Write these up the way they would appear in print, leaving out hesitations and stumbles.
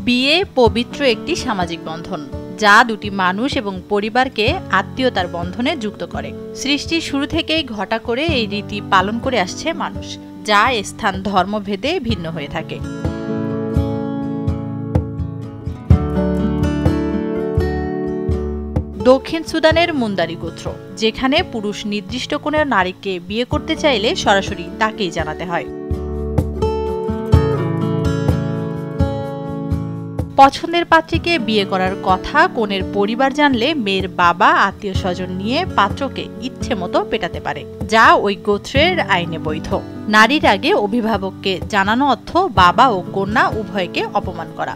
বিয়ে পবিত্র একটি সামাজিক বন্ধন, যা দুটি মানুষ এবং পরিবারকে আত্মীয়তার বন্ধনে যুক্ত করে। সৃষ্টির শুরু থেকেই ঘটা করে এই রীতি পালন করে আসছে মানুষ, যা স্থান ধর্মভেদে ভিন্ন হয়ে থাকে। দক্ষিণ সুদানের মুন্দারি গোত্র, যেখানে পুরুষ নির্দিষ্ট কোনো নারীকে বিয়ে করতে চাইলে সরাসরি তাকেই জানাতে হয়। পছন্দের পাত্রীকে বিয়ে করার কথা কনের পরিবার জানলে মেয়ের বাবা আত্মীয় স্বজন নিয়ে পাত্রকে ইচ্ছে মতো পেটাতে পারে, যা ওই গোত্রের আইনে বৈধ। নারীর আগে অভিভাবককে জানানো অর্থ বাবা ও কন্যা উভয়কে অপমান করা।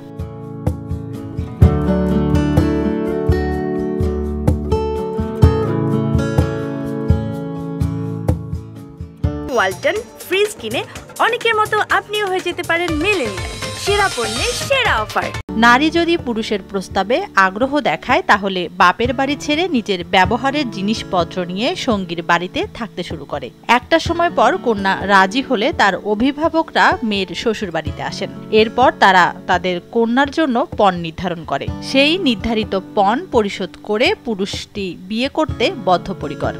ওয়ালটন ফ্রিজ কিনে অনেকের মতো আপনিও হয়ে যেতে পারেন মিলেনিয়াল। সেরা পণ্যের সেরা অফার। নারী যদি পুরুষের প্রস্তাবে আগ্রহ দেখায়, তাহলে বাপের বাড়ি ছেড়ে নিজের ব্যবহারের জিনিসপত্র নিয়ে সঙ্গীর বাড়িতে থাকতে শুরু করে। একটা সময় পর কন্যা রাজি হলে তার অভিভাবকরা মেয়ের শ্বশুর বাড়িতে আসেন। এরপর তারা তাদের কন্যার জন্য পণ নির্ধারণ করে। সেই নির্ধারিত পণ পরিশোধ করে পুরুষটি বিয়ে করতে বদ্ধপরিকর।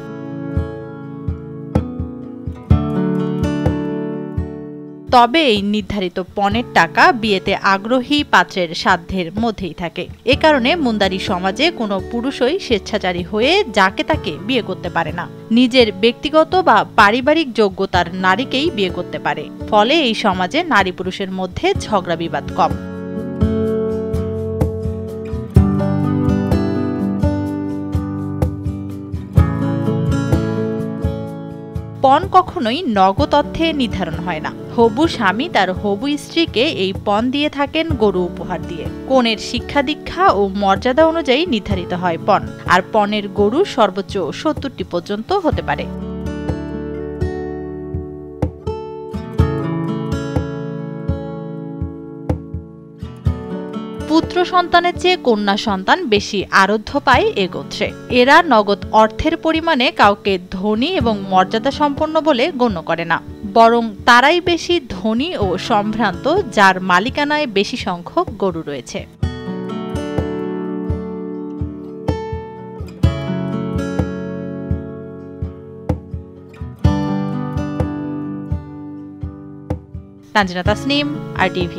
তবে এই নির্ধারিত পণের টাকা বিয়েতে আগ্রহী পাত্রের সাধ্যের মধ্যেই থাকে। এ কারণে মুন্দারি সমাজে কোনো পুরুষই স্বেচ্ছাচারী হয়ে যাকে তাকে বিয়ে করতে পারে না। নিজের ব্যক্তিগত বা পারিবারিক যোগ্যতার নারীকেই বিয়ে করতে পারে। ফলে এই সমাজে নারী পুরুষের মধ্যে ঝগড়া বিবাদ কম। পণ কখনোই নগদ অর্থে নির্ধারণ হয় না। হবু স্বামী তার হবু স্ত্রীকে এই পণ দিয়ে থাকেন গরু উপহার দিয়ে। কনের শিক্ষা দীক্ষা ও মর্যাদা অনুযায়ী নির্ধারিত হয় পণ, আর পণের গরু সর্বোচ্চ 70টি পর্যন্ত হতে পারে। পুত্র সন্তানের চেয়ে কন্যা সন্তান বেশি আরাধ্য পায় এ গোত্রে। এরা নগদ অর্থের পরিমাণে কাউকে ধনী এবং মর্যাদা সম্পন্ন বলে গণ্য করে না, বরং তারাই বেশি ধনী ও সম্ভ্রান্ত যার মালিকানায় বেশি সংখ্যক গরু রয়েছে। তানজিনা তাসনিম, RTV।